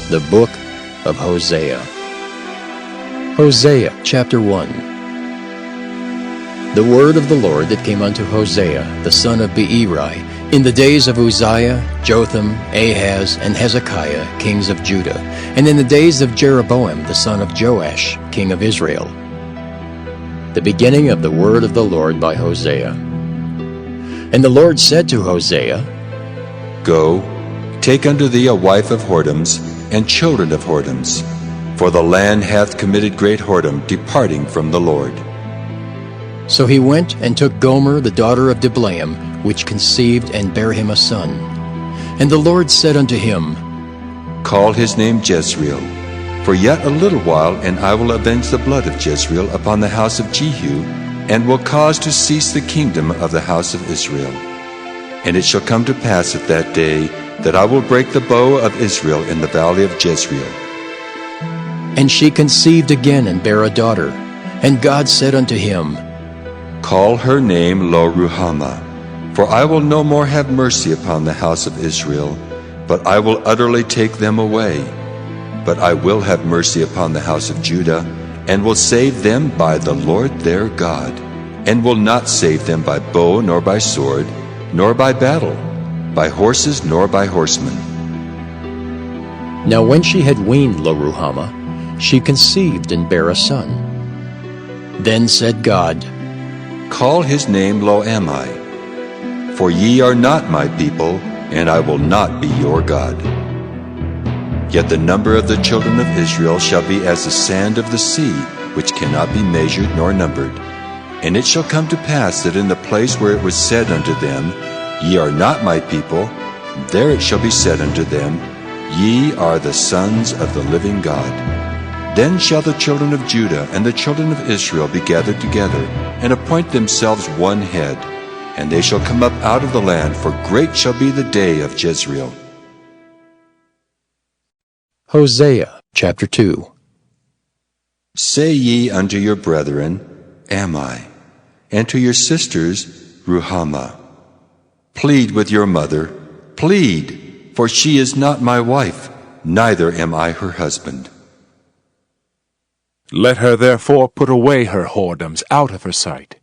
The Book of Hosea. Hosea Chapter 1. The word of the Lord that came unto Hosea, the son of Beeri, in the days of Uzziah, Jotham, Ahaz, and Hezekiah, kings of Judah, and in the days of Jeroboam, the son of Joash, king of Israel. The beginning of the word of the Lord by Hosea. And the Lord said to Hosea, Go, take unto thee a wife of whoredoms, and children of whoredoms, for the land hath committed great whoredom, departing from the Lord. So he went and took Gomer the daughter of Diblaim, which conceived and bare him a son. And the Lord said unto him, Call his name Jezreel, for yet a little while, and I will avenge the blood of Jezreel upon the house of Jehu, and will cause to cease the kingdom of the house of Israel. And it shall come to pass at that day, that I will break the bow of Israel in the valley of Jezreel. And she conceived again and bare a daughter. And God said unto him, Call her name Lo-ruhamah, for I will no more have mercy upon the house of Israel, but I will utterly take them away. But I will have mercy upon the house of Judah, and will save them by the Lord their God, and will not save them by bow nor by sword, nor by battle, by horses nor by horsemen. Now when she had weaned Lo-ruhamah, she conceived and bare a son. Then said God, Call his name Lo-ammi, for ye are not my people, and I will not be your God. Yet the number of the children of Israel shall be as the sand of the sea, which cannot be measured nor numbered. And it shall come to pass that in the place where it was said unto them, Ye are not my people, there it shall be said unto them, Ye are the sons of the living God. Then shall the children of Judah and the children of Israel be gathered together, and appoint themselves one head, and they shall come up out of the land, for great shall be the day of Jezreel. Hosea Chapter 2. Say ye unto your brethren, Ammi, and to your sisters, Ruhamah. Plead with your mother, plead, for she is not my wife, neither am I her husband. Let her therefore put away her whoredoms out of her sight,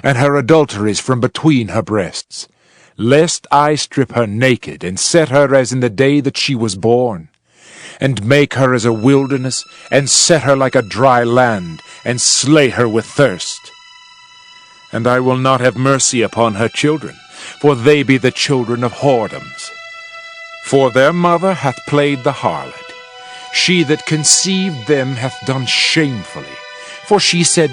and her adulteries from between her breasts, lest I strip her naked, and set her as in the day that she was born, and make her as a wilderness, and set her like a dry land, and slay her with thirst. And I will not have mercy upon her children, for they be the children of whoredoms. For their mother hath played the harlot. She that conceived them hath done shamefully. For she said,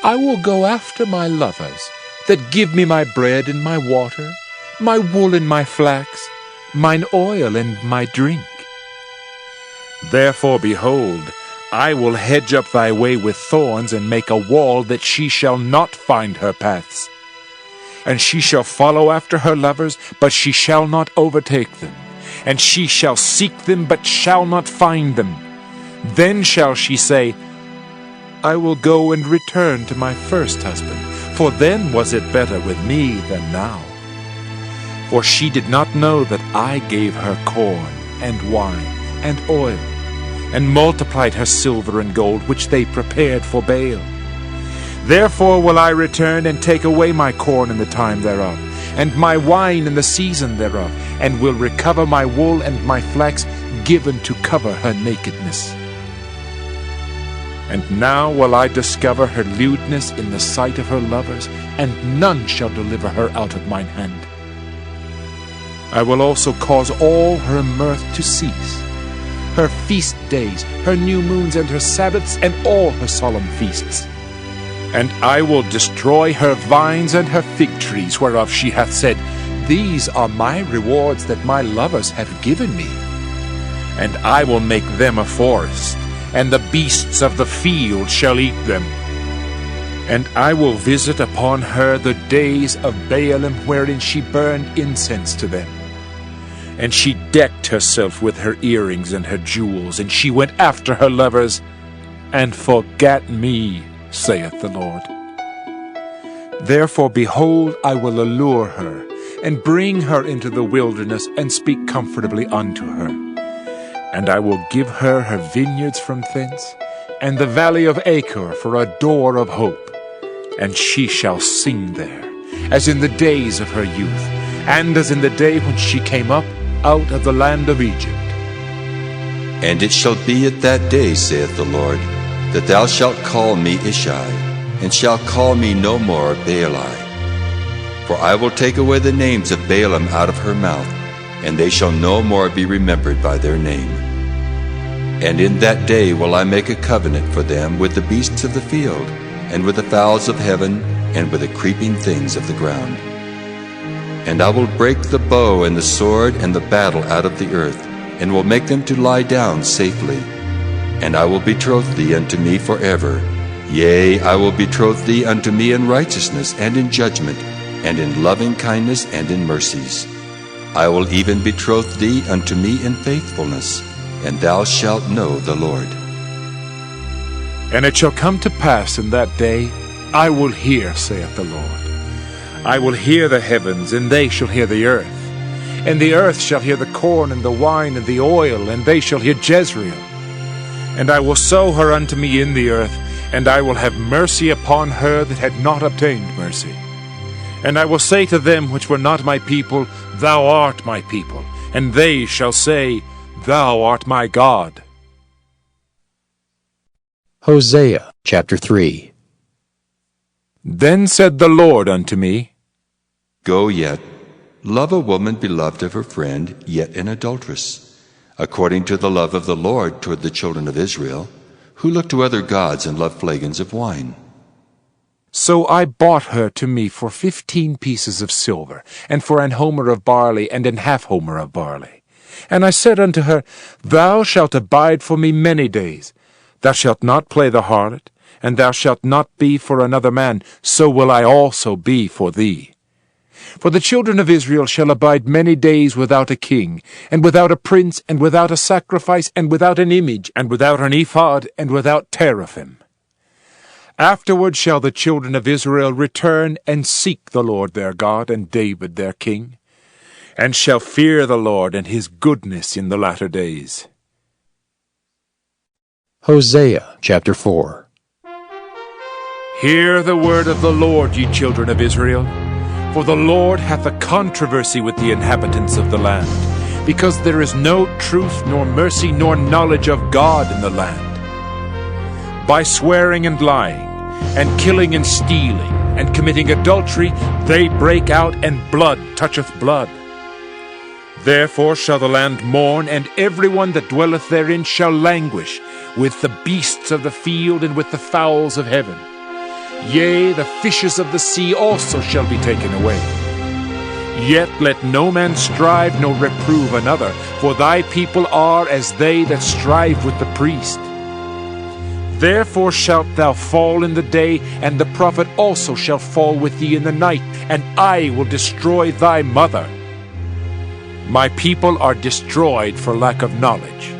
I will go after my lovers, that give me my bread and my water, my wool and my flax, mine oil and my drink. Therefore, behold, I will hedge up thy way with thorns, and make a wall that she shall not find her paths. And she shall follow after her lovers, but she shall not overtake them. And she shall seek them, but shall not find them. Then shall she say, I will go and return to my first husband, for then was it better with me than now. For she did not know that I gave her corn, and wine, and oil, and multiplied her silver and gold, which they prepared for Baal. Therefore will I return and take away my corn in the time thereof, and my wine in the season thereof, and will recover my wool and my flax, given to cover her nakedness. And now will I discover her lewdness in the sight of her lovers, and none shall deliver her out of mine hand. I will also cause all her mirth to cease, her feast days, her new moons, and her Sabbaths, and all her solemn feasts. And I will destroy her vines and her fig trees, whereof she hath said, These are my rewards that my lovers have given me. And I will make them a forest, and the beasts of the field shall eat them. And I will visit upon her the days of Baalim, wherein she burned incense to them. And she decked herself with her earrings and her jewels, and she went after her lovers, and forgat me, saith the Lord. Therefore, behold, I will allure her, and bring her into the wilderness, and speak comfortably unto her. And I will give her her vineyards from thence, and the valley of Achor for a door of hope. And she shall sing there, as in the days of her youth, and as in the day when she came up out of the land of Egypt. And it shall be at that day, saith the Lord, that thou shalt call me Ishai, and shalt call me no more Baali. For I will take away the names of Baalim out of her mouth, and they shall no more be remembered by their name. And in that day will I make a covenant for them with the beasts of the field, and with the fowls of heaven, and with the creeping things of the ground. And I will break the bow and the sword and the battle out of the earth, and will make them to lie down safely. And I will betroth thee unto me forever. Yea, I will betroth thee unto me in righteousness and in judgment, and in loving kindness and in mercies. I will even betroth thee unto me in faithfulness, and thou shalt know the Lord. And it shall come to pass in that day, I will hear, saith the Lord. I will hear the heavens, and they shall hear the earth. And the earth shall hear the corn and the wine and the oil, and they shall hear Jezreel. And I will sow her unto me in the earth, and I will have mercy upon her that had not obtained mercy. And I will say to them which were not my people, Thou art my people. And they shall say, Thou art my God. Hosea chapter 3. Then said the Lord unto me, Go yet, love a woman beloved of her friend, yet an adulteress, according to the love of the Lord toward the children of Israel, who look to other gods and love flagons of wine. So I bought her to me for 15 pieces of silver, and for an homer of barley, and an half homer of barley. And I said unto her, Thou shalt abide for me many days. Thou shalt not play the harlot, and thou shalt not be for another man, so will I also be for thee. For the children of Israel shall abide many days without a king, and without a prince, and without a sacrifice, and without an image, and without an ephod, and without teraphim. Afterward shall the children of Israel return and seek the Lord their God, and David their king, and shall fear the Lord and his goodness in the latter days. Hosea chapter 4. Hear the word of the Lord, ye children of Israel. For the Lord hath a controversy with the inhabitants of the land, because there is no truth, nor mercy, nor knowledge of God in the land. By swearing and lying, and killing and stealing, and committing adultery, they break out, and blood toucheth blood. Therefore shall the land mourn, and every one that dwelleth therein shall languish, with the beasts of the field, and with the fowls of heaven. Yea, the fishes of the sea also shall be taken away. Yet let no man strive nor reprove another, for thy people are as they that strive with the priest. Therefore shalt thou fall in the day, and the prophet also shall fall with thee in the night, and I will destroy thy mother. My people are destroyed for lack of knowledge.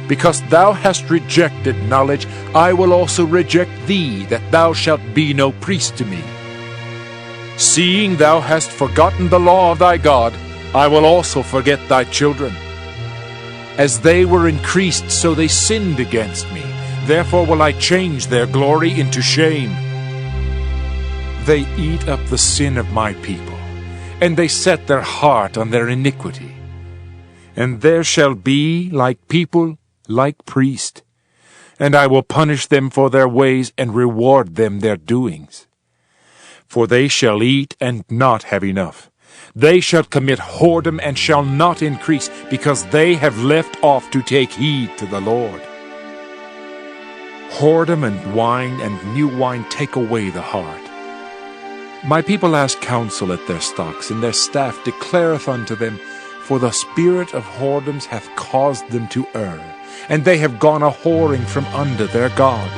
Because thou hast rejected knowledge, I will also reject thee, that thou shalt be no priest to me. Seeing thou hast forgotten the law of thy God, I will also forget thy children. As they were increased, so they sinned against me. Therefore will I change their glory into shame. They eat up the sin of my people, and they set their heart on their iniquity. And there shall be, like people, like priest, and I will punish them for their ways, and reward them their doings. For they shall eat and not have enough. They shall commit whoredom and shall not increase, because they have left off to take heed to the Lord. Whoredom and wine and new wine take away the heart. My people ask counsel at their stocks, and their staff declareth unto them, for the spirit of whoredoms hath caused them to err, and they have gone a-whoring from under their God.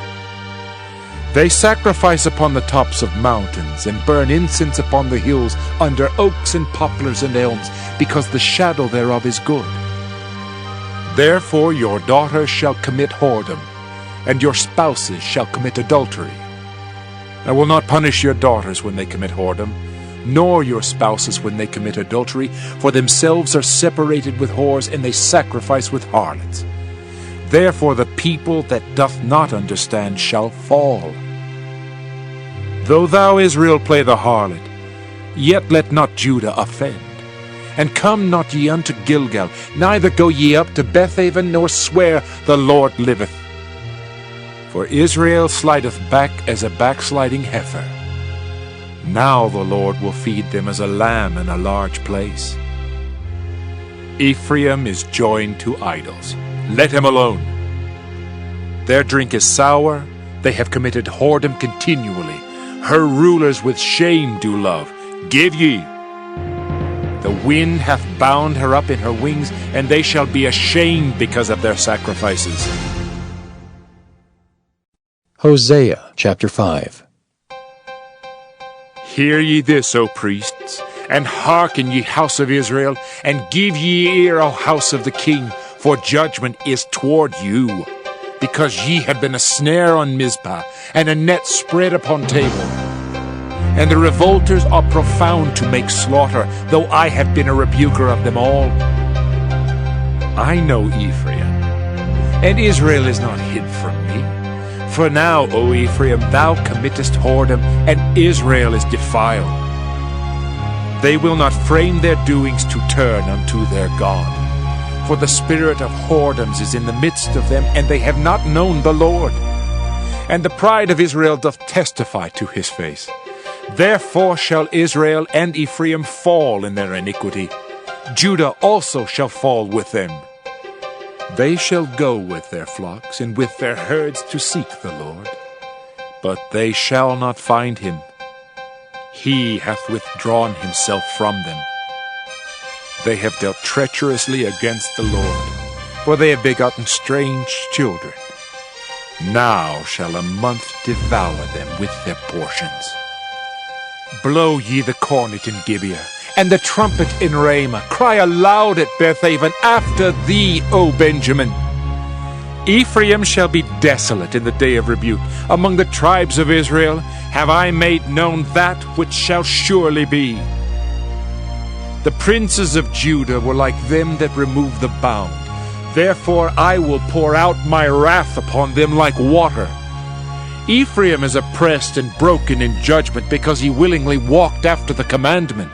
They sacrifice upon the tops of mountains, and burn incense upon the hills, under oaks and poplars and elms, because the shadow thereof is good. Therefore your daughters shall commit whoredom, and your spouses shall commit adultery. I will not punish your daughters when they commit whoredom, nor your spouses when they commit adultery, for themselves are separated with whores, and they sacrifice with harlots. Therefore the people that doth not understand shall fall. Though thou, Israel, play the harlot, yet let not Judah offend. And come not ye unto Gilgal, neither go ye up to Bethaven, nor swear, The Lord liveth. For Israel slideth back as a backsliding heifer. Now the Lord will feed them as a lamb in a large place. Ephraim is joined to idols. Let him alone. Their drink is sour, they have committed whoredom continually. Her rulers with shame do love. Give ye. The wind hath bound her up in her wings, and they shall be ashamed because of their sacrifices. Hosea Chapter 5. Hear ye this, O priests, and hearken, ye house of Israel, and give ye ear, O house of the king, for judgment is toward you, because ye have been a snare on Mizpah, and a net spread upon Tabor. And the revolters are profound to make slaughter, though I have been a rebuker of them all. I know Ephraim, and Israel is not hid from me. For now, O Ephraim, thou committest whoredom, and Israel is defiled. They will not frame their doings to turn unto their God. For the spirit of whoredoms is in the midst of them, and they have not known the Lord. And the pride of Israel doth testify to his face. Therefore shall Israel and Ephraim fall in their iniquity. Judah also shall fall with them. They shall go with their flocks and with their herds to seek the Lord. But they shall not find him. He hath withdrawn himself from them. They have dealt treacherously against the Lord, for they have begotten strange children. Now shall a month devour them with their portions. Blow ye the cornet in Gibeah, and the trumpet in Ramah. Cry aloud at Bethaven, after thee, O Benjamin. Ephraim shall be desolate in the day of rebuke. Among the tribes of Israel have I made known that which shall surely be. The princes of Judah were like them that remove the bound. Therefore I will pour out my wrath upon them like water. Ephraim is oppressed and broken in judgment, because he willingly walked after the commandment.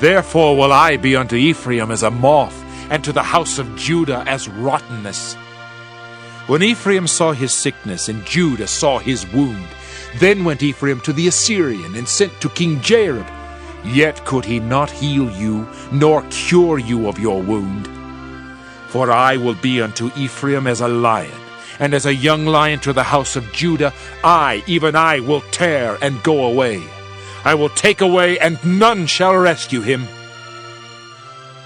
Therefore will I be unto Ephraim as a moth, and to the house of Judah as rottenness. When Ephraim saw his sickness, and Judah saw his wound, then went Ephraim to the Assyrian, and sent to King Jareb. Yet could he not heal you, nor cure you of your wound. For I will be unto Ephraim as a lion, and as a young lion to the house of Judah. I, even I, will tear and go away. I will take away, and none shall rescue him.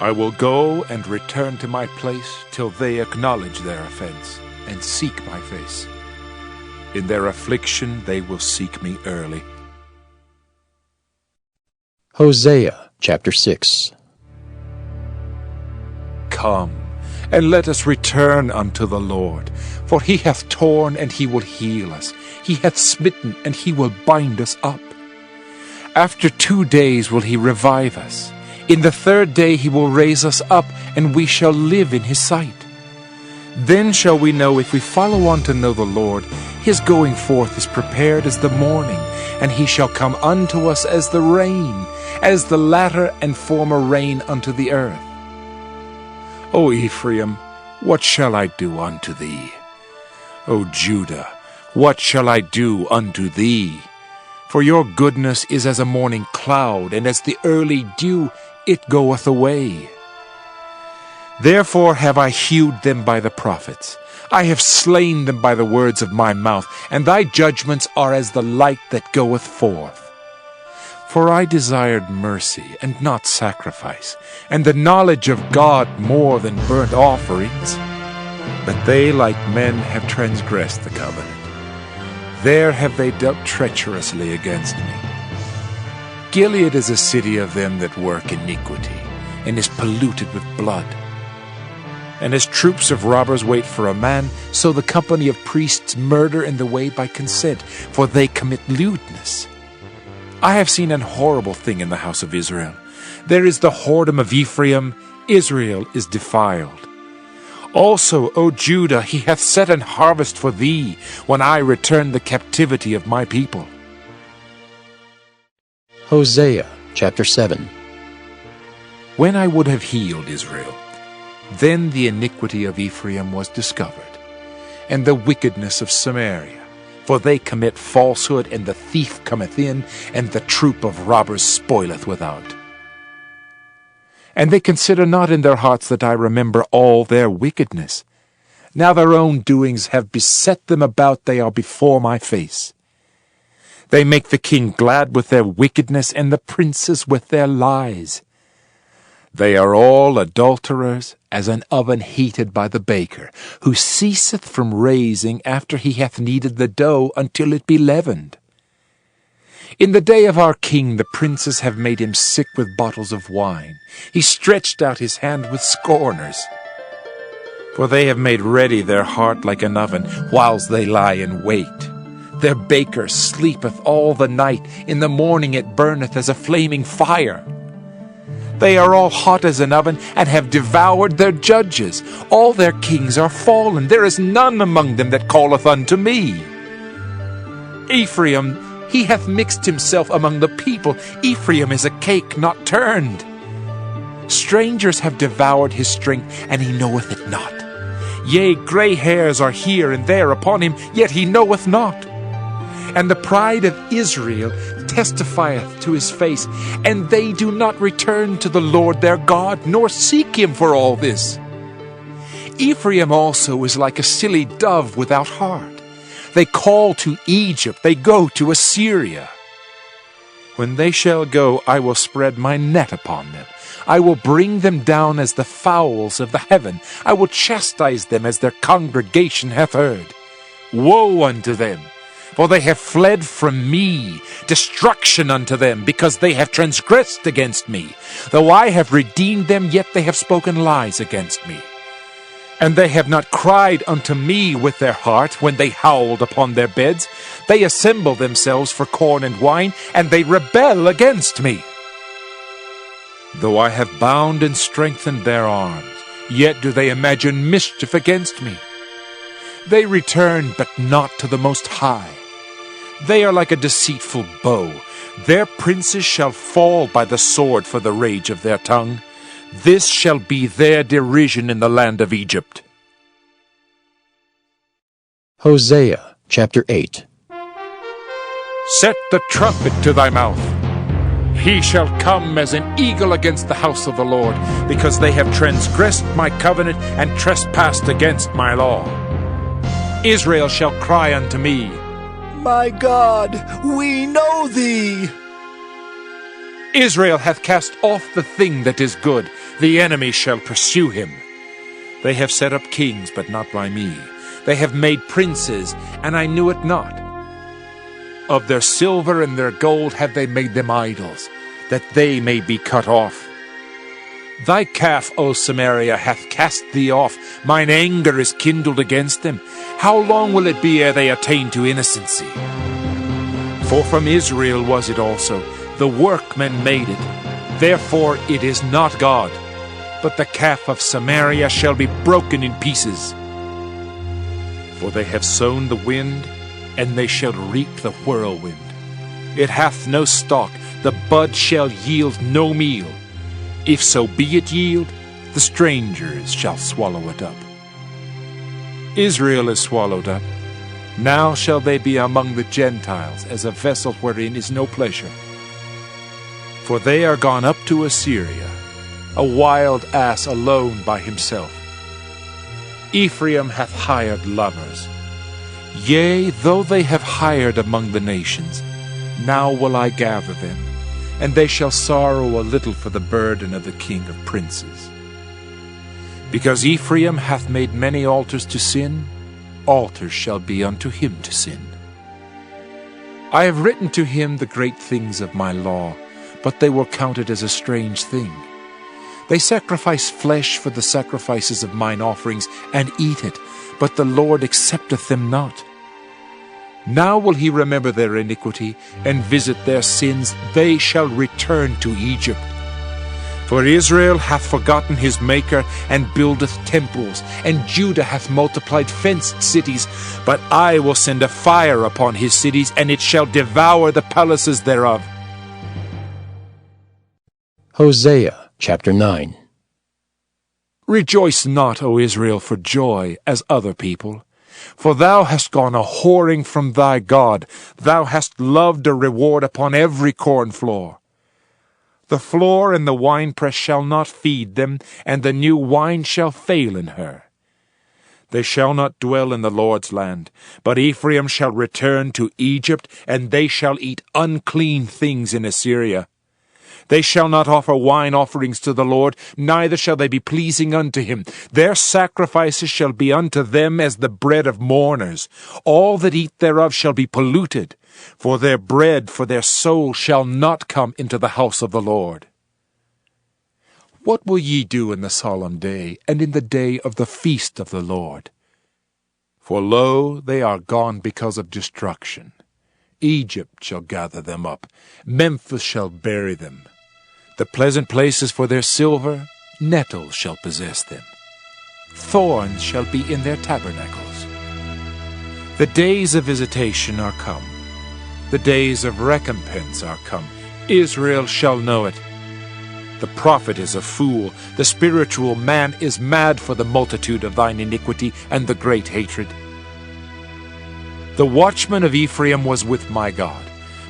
I will go and return to my place till they acknowledge their offense, and seek my face. In their affliction they will seek me early. Hosea Chapter 6. Come, and let us return unto the Lord. For he hath torn, and he will heal us. He hath smitten, and he will bind us up. After 2 days will he revive us. In the 3rd day he will raise us up, and we shall live in his sight. Then shall we know, if we follow on to know the Lord, his going forth is prepared as the morning, and he shall come unto us as the rain, as the latter and former rain unto the earth. O Ephraim, what shall I do unto thee? O Judah, what shall I do unto thee? For your goodness is as a morning cloud, and as the early dew, it goeth away. Therefore have I hewed them by the prophets. I have slain them by the words of my mouth, and thy judgments are as the light that goeth forth. For I desired mercy, and not sacrifice, and the knowledge of God more than burnt offerings. But they, like men, have transgressed the covenant. There have they dealt treacherously against me. Gilead is a city of them that work iniquity, and is polluted with blood. And as troops of robbers wait for a man, so the company of priests murder in the way by consent, for they commit lewdness. I have seen an horrible thing in the house of Israel. There is the whoredom of Ephraim, Israel is defiled. Also, O Judah, he hath set an harvest for thee, when I return the captivity of my people. Hosea Chapter 7. When I would have healed Israel, then the iniquity of Ephraim was discovered, and the wickedness of Samaria. For they commit falsehood, and the thief cometh in, and the troop of robbers spoileth without. And they consider not in their hearts that I remember all their wickedness. Now their own doings have beset them about, they are before my face. They make the king glad with their wickedness, and the princes with their lies. They are all adulterers, as an oven heated by the baker, who ceaseth from raising after he hath kneaded the dough until it be leavened. In the day of our king the princes have made him sick with bottles of wine. He stretched out his hand with scorners. For they have made ready their heart like an oven, whiles they lie in wait. Their baker sleepeth all the night, in the morning it burneth as a flaming fire. They are all hot as an oven, and have devoured their judges. All their kings are fallen, there is none among them that calleth unto me. Ephraim, he hath mixed himself among the people. Ephraim is a cake not turned. Strangers have devoured his strength, and he knoweth it not. Yea, grey hairs are here and there upon him, yet he knoweth not. And the pride of Israel testifieth to his face, and they do not return to the Lord their God, nor seek him for all this. Ephraim also is like a silly dove without heart. They call to Egypt, they go to Assyria. When they shall go, I will spread my net upon them. I will bring them down as the fowls of the heaven. I will chastise them as their congregation hath heard. Woe unto them! For they have fled from me, destruction unto them, because they have transgressed against me. Though I have redeemed them, yet they have spoken lies against me. And they have not cried unto me with their heart, when they howled upon their beds. They assemble themselves for corn and wine, and they rebel against me. Though I have bound and strengthened their arms, yet do they imagine mischief against me. They return, but not to the Most High. They are like a deceitful bow. Their princes shall fall by the sword for the rage of their tongue. This shall be their derision in the land of Egypt. Hosea Chapter 8. Set the trumpet to thy mouth. He shall come as an eagle against the house of the Lord, because they have transgressed my covenant and trespassed against my law. Israel shall cry unto me, My God, we know thee. Israel hath cast off the thing that is good. The enemy shall pursue him. They have set up kings, but not by me. They have made princes, and I knew it not. Of their silver and their gold have they made them idols, that they may be cut off. Thy calf, O Samaria, hath cast thee off. Mine anger is kindled against them. How long will it be ere they attain to innocency? For from Israel was it also. The workmen made it. Therefore it is not God. But the calf of Samaria shall be broken in pieces. For they have sown the wind, and they shall reap the whirlwind. It hath no stalk, the bud shall yield no meal. If so be it yield, the strangers shall swallow it up. Israel is swallowed up. Now shall they be among the Gentiles, as a vessel wherein is no pleasure. For they are gone up to Assyria, a wild ass alone by himself. Ephraim hath hired lovers. Yea, though they have hired among the nations, now will I gather them, and they shall sorrow a little for the burden of the king of princes. Because Ephraim hath made many altars to sin, altars shall be unto him to sin. I have written to him the great things of my law, but they will count it as a strange thing. They sacrifice flesh for the sacrifices of mine offerings, and eat it, but the Lord accepteth them not. Now will he remember their iniquity, and visit their sins. They shall return to Egypt. For Israel hath forgotten his Maker, and buildeth temples, and Judah hath multiplied fenced cities. But I will send a fire upon his cities, and it shall devour the palaces thereof. Hosea chapter 9. Rejoice not, O Israel, for joy, as other people. For thou hast gone a whoring from thy God. Thou hast loved a reward upon every corn floor. The floor and the winepress shall not feed them, and the new wine shall fail in her. They shall not dwell in the Lord's land, but Ephraim shall return to Egypt, and they shall eat unclean things in Assyria. They shall not offer wine offerings to the Lord, neither shall they be pleasing unto him. Their sacrifices shall be unto them as the bread of mourners. All that eat thereof shall be polluted, for their bread for their soul shall not come into the house of the Lord. What will ye do in the solemn day, and in the day of the feast of the Lord? For lo, they are gone because of destruction. Egypt shall gather them up, Memphis shall bury them. The pleasant places for their silver, nettles shall possess them. Thorns shall be in their tabernacles. The days of visitation are come. The days of recompense are come. Israel shall know it. The prophet is a fool. The spiritual man is mad for the multitude of thine iniquity and the great hatred. The watchman of Ephraim was with my God,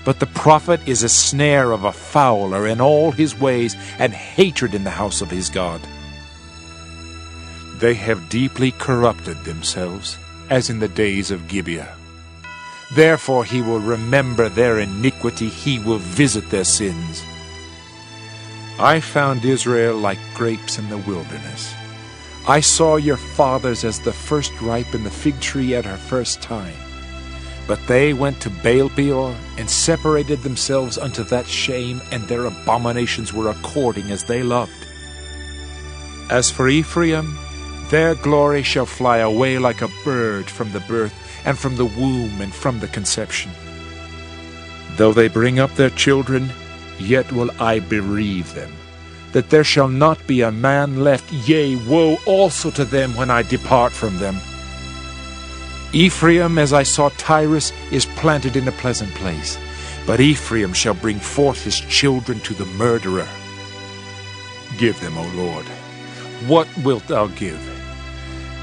but the prophet is a snare of a fowler in all his ways, and hatred in the house of his God. They have deeply corrupted themselves, as in the days of Gibeah. Therefore he will remember their iniquity, he will visit their sins. I found Israel like grapes in the wilderness. I saw your fathers as the first ripe in the fig tree at her first time. But they went to Baal-peor, and separated themselves unto that shame, and their abominations were according as they loved. As for Ephraim, their glory shall fly away like a bird from the birth, and from the womb, and from the conception. Though they bring up their children, yet will I bereave them, that there shall not be a man left. Yea, woe also to them when I depart from them. Ephraim, as I saw Tyrus, is planted in a pleasant place, but Ephraim shall bring forth his children to the murderer. Give them, O Lord, what wilt thou give?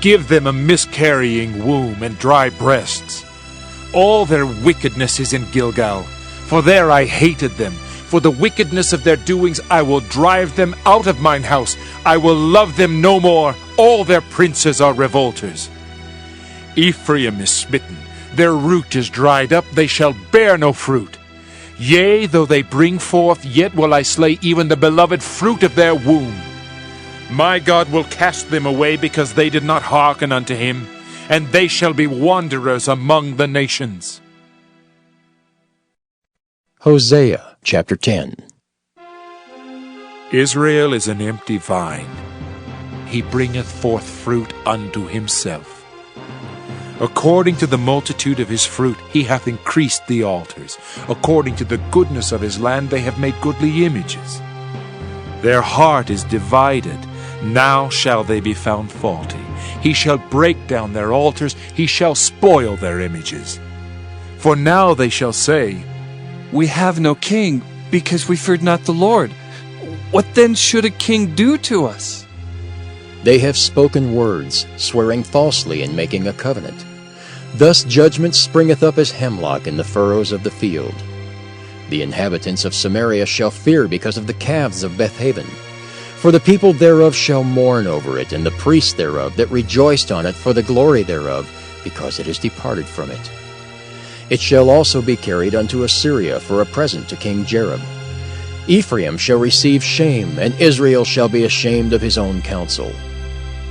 Give them a miscarrying womb and dry breasts. All their wickedness is in Gilgal, for there I hated them. For the wickedness of their doings I will drive them out of mine house. I will love them no more. All their princes are revolters. Ephraim is smitten, their root is dried up, they shall bear no fruit. Yea, though they bring forth, yet will I slay even the beloved fruit of their womb. My God will cast them away, because they did not hearken unto him, and they shall be wanderers among the nations. Hosea chapter 10. Israel is an empty vine. He bringeth forth fruit unto himself. According to the multitude of his fruit he hath increased the altars. According to the goodness of his land they have made goodly images. Their heart is divided. Now shall they be found faulty. He shall break down their altars. He shall spoil their images. For now they shall say, We have no king, because we feared not the Lord. What then should a king do to us? They have spoken words, swearing falsely and making a covenant. Thus judgment springeth up as hemlock in the furrows of the field. The inhabitants of Samaria shall fear because of the calves of Bethaven. For the people thereof shall mourn over it, and the priests thereof that rejoiced on it for the glory thereof, because it is departed from it. It shall also be carried unto Assyria for a present to King Jareb. Ephraim shall receive shame, and Israel shall be ashamed of his own counsel.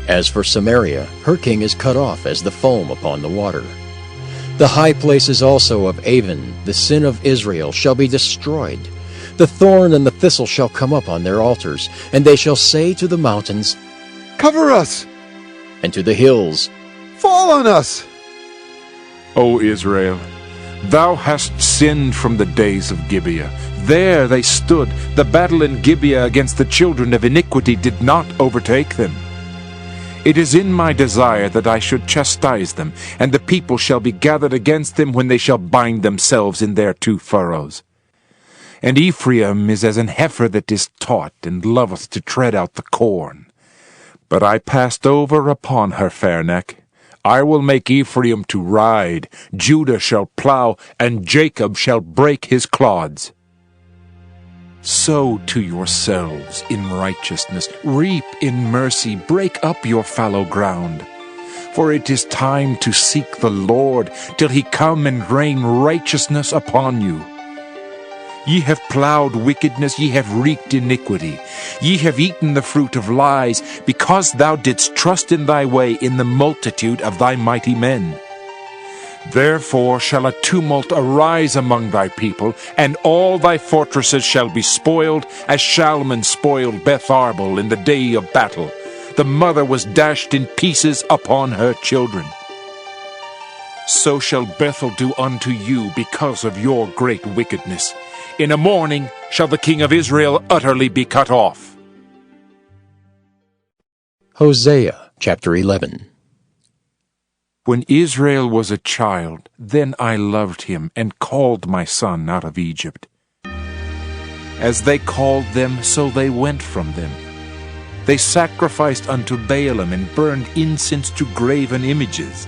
As for Samaria, her king is cut off as the foam upon the water. The high places also of Avon, the sin of Israel, shall be destroyed. The thorn and the thistle shall come up on their altars, and they shall say to the mountains, Cover us, and to the hills, fall on us. O Israel, Thou hast sinned from the days of Gibeah. There they stood. The battle in Gibeah against the children of iniquity did not overtake them. It is in my desire that I should chastise them, and the people shall be gathered against them when they shall bind themselves in their two furrows. And Ephraim is as an heifer that is taught, and loveth to tread out the corn. But I passed over upon her fair neck. I will make Ephraim to ride, Judah shall plow, and Jacob shall break his clods. Sow to yourselves in righteousness, reap in mercy, break up your fallow ground. For it is time to seek the Lord, till he come and rain righteousness upon you. Ye have plowed wickedness, ye have reaped iniquity. Ye have eaten the fruit of lies, because thou didst trust in thy way in the multitude of thy mighty men. Therefore shall a tumult arise among thy people, and all thy fortresses shall be spoiled, as Shalman spoiled Beth Arbel in the day of battle. The mother was dashed in pieces upon her children. So shall Bethel do unto you because of your great wickedness. In a morning shall the king of Israel utterly be cut off. Hosea chapter 11. When Israel was a child, then I loved him and called my son out of Egypt. As they called them, so they went from them. They sacrificed unto Baalim and burned incense to graven images.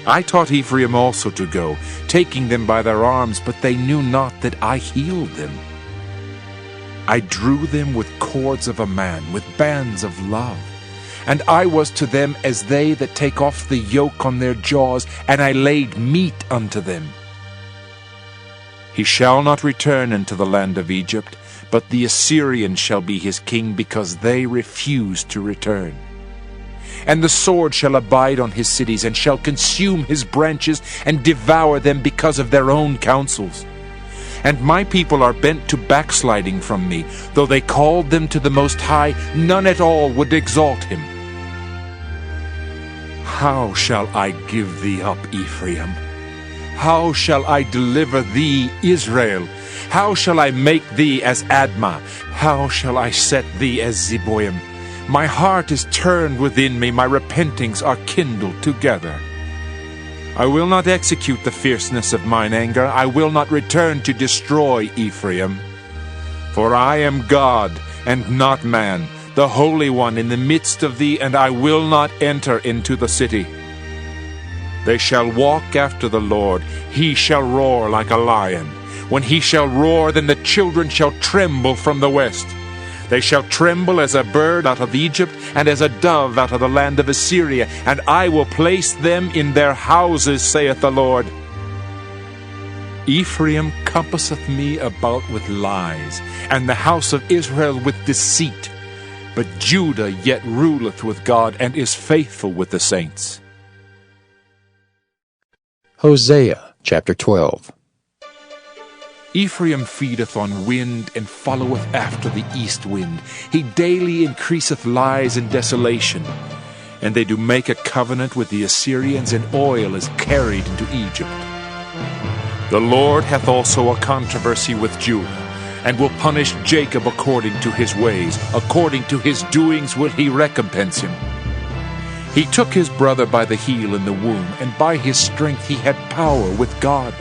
I taught Ephraim also to go, taking them by their arms, but they knew not that I healed them. I drew them with cords of a man, with bands of love. And I was to them as they that take off the yoke on their jaws, and I laid meat unto them. He shall not return into the land of Egypt, but the Assyrian shall be his king, because they refuse to return. And the sword shall abide on his cities, and shall consume his branches, and devour them because of their own counsels. And my people are bent to backsliding from me. Though they called them to the Most High, none at all would exalt him. How shall I give thee up, Ephraim? How shall I deliver thee, Israel? How shall I make thee as Admah? How shall I set thee as Zeboim? My heart is turned within me, my repentings are kindled together. I will not execute the fierceness of mine anger, I will not return to destroy Ephraim. For I am God, and not man, the Holy One in the midst of thee, and I will not enter into the city. They shall walk after the Lord, he shall roar like a lion. When he shall roar, then the children shall tremble from the west. They shall tremble as a bird out of Egypt, and as a dove out of the land of Assyria, and I will place them in their houses, saith the Lord. Ephraim compasseth me about with lies, and the house of Israel with deceit. But Judah yet ruleth with God, and is faithful with the saints. Hosea chapter 12. Ephraim feedeth on wind, and followeth after the east wind. He daily increaseth lies and desolation. And they do make a covenant with the Assyrians, and oil is carried into Egypt. The Lord hath also a controversy with Judah, and will punish Jacob according to his ways. According to his doings will he recompense him. He took his brother by the heel in the womb, and by his strength he had power with God.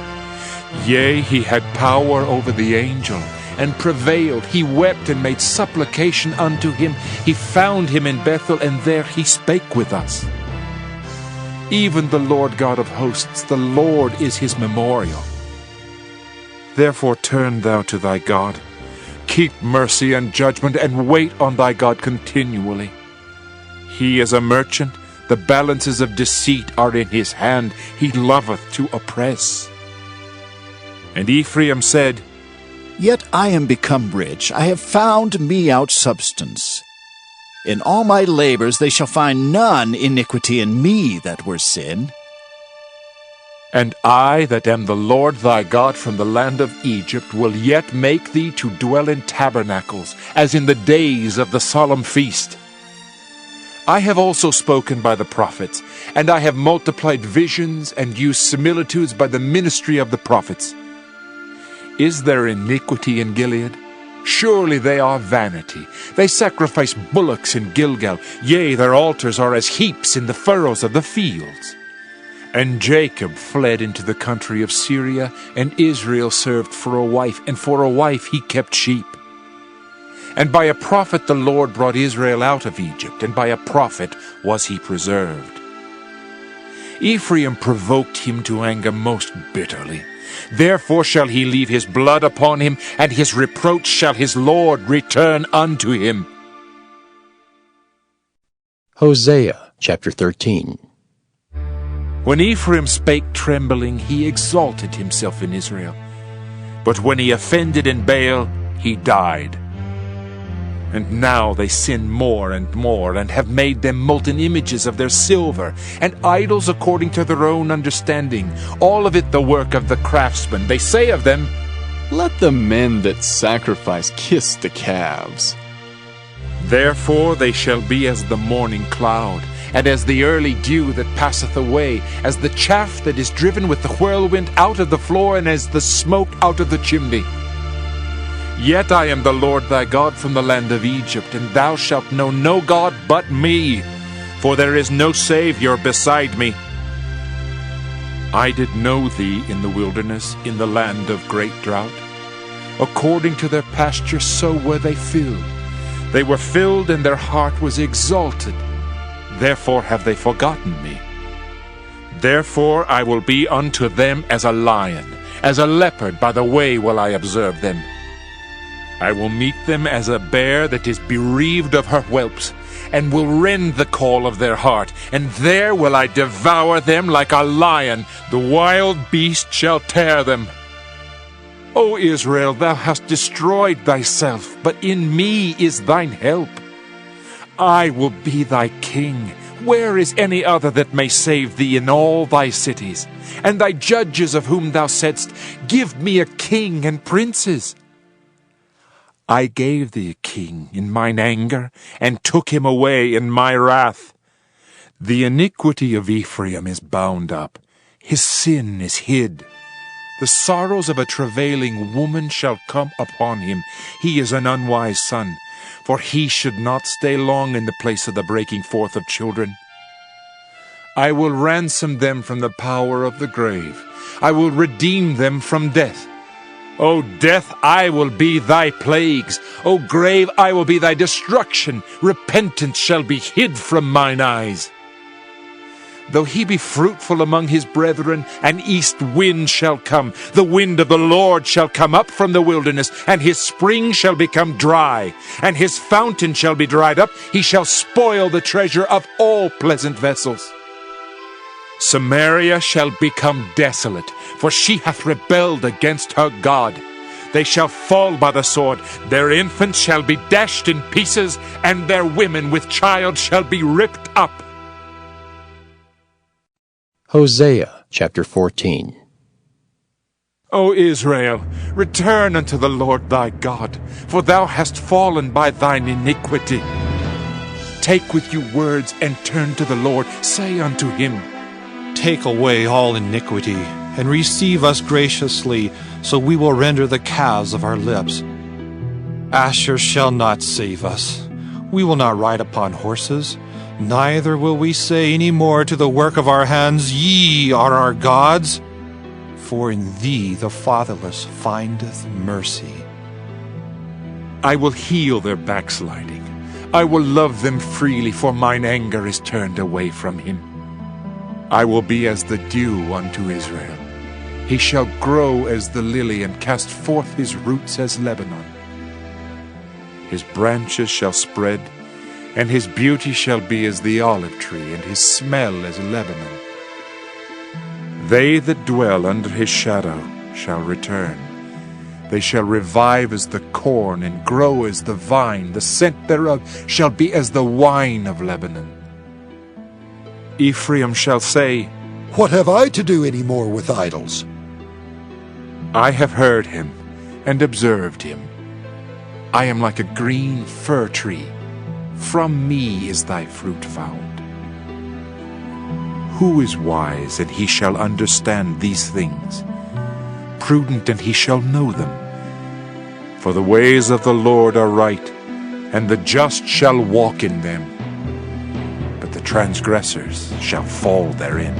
Yea, he had power over the angel, and prevailed. He wept and made supplication unto him. He found him in Bethel, and there he spake with us. Even the Lord God of hosts, the Lord is his memorial. Therefore turn thou to thy God. Keep mercy and judgment, and wait on thy God continually. He is a merchant, the balances of deceit are in his hand. He loveth to oppress. And Ephraim said, Yet I am become rich, I have found me out substance. In all my labors they shall find none iniquity in me that were sin. And I, that am the Lord thy God from the land of Egypt, will yet make thee to dwell in tabernacles, as in the days of the solemn feast. I have also spoken by the prophets, and I have multiplied visions and used similitudes by the ministry of the prophets. Is there iniquity in Gilead? Surely they are vanity. They sacrifice bullocks in Gilgal. Yea, their altars are as heaps in the furrows of the fields. And Jacob fled into the country of Syria, and Israel served for a wife, and for a wife he kept sheep. And by a prophet the Lord brought Israel out of Egypt, and by a prophet was he preserved. Ephraim provoked him to anger most bitterly. Therefore shall he leave his blood upon him, and his reproach shall his Lord return unto him. Hosea chapter 13. When Ephraim spake trembling, he exalted himself in Israel. But when he offended in Baal, he died. And now they sin more and more, and have made them molten images of their silver, and idols according to their own understanding, all of it the work of the craftsman. They say of them, Let the men that sacrifice kiss the calves. Therefore they shall be as the morning cloud, and as the early dew that passeth away, as the chaff that is driven with the whirlwind out of the floor, and as the smoke out of the chimney. Yet I am the Lord thy God from the land of Egypt, and thou shalt know no God but me, for there is no Savior beside me. I did know thee in the wilderness, in the land of great drought. According to their pasture so were they filled. They were filled, and their heart was exalted. Therefore have they forgotten me. Therefore I will be unto them as a lion, as a leopard by the way will I observe them. I will meet them as a bear that is bereaved of her whelps, and will rend the caul of their heart, and there will I devour them like a lion. The wild beast shall tear them. O Israel, thou hast destroyed thyself, but in me is thine help. I will be thy king. Where is any other that may save thee in all thy cities? And thy judges of whom thou saidst, Give me a king and princes. I gave thee a king in mine anger, and took him away in my wrath. The iniquity of Ephraim is bound up, his sin is hid. The sorrows of a travailing woman shall come upon him. He is an unwise son, for he should not stay long in the place of the breaking forth of children. I will ransom them from the power of the grave. I will redeem them from death. O death, I will be thy plagues. O grave, I will be thy destruction. Repentance shall be hid from mine eyes. Though he be fruitful among his brethren, an east wind shall come. The wind of the Lord shall come up from the wilderness, and his spring shall become dry, and his fountain shall be dried up. He shall spoil the treasure of all pleasant vessels. Samaria shall become desolate, for she hath rebelled against her God. They shall fall by the sword, their infants shall be dashed in pieces, and their women with child shall be ripped up. Hosea chapter 14. O Israel, return unto the Lord thy God, for thou hast fallen by thine iniquity. Take with you words, and turn to the Lord. Say unto him, Take away all iniquity, and receive us graciously, so we will render the calves of our lips. Asher shall not save us. We will not ride upon horses, neither will we say any more to the work of our hands, Ye are our gods. For in thee the fatherless findeth mercy. I will heal their backsliding. I will love them freely, for mine anger is turned away from him. I will be as the dew unto Israel. He shall grow as the lily, and cast forth his roots as Lebanon. His branches shall spread, and his beauty shall be as the olive tree, and his smell as Lebanon. They that dwell under his shadow shall return. They shall revive as the corn, and grow as the vine. The scent thereof shall be as the wine of Lebanon. Ephraim shall say, What have I to do any more with idols? I have heard him and observed him. I am like a green fir tree. From me is thy fruit found. Who is wise, and he shall understand these things? Prudent, and he shall know them. For the ways of the Lord are right, and the just shall walk in them, but the transgressors shall fall therein.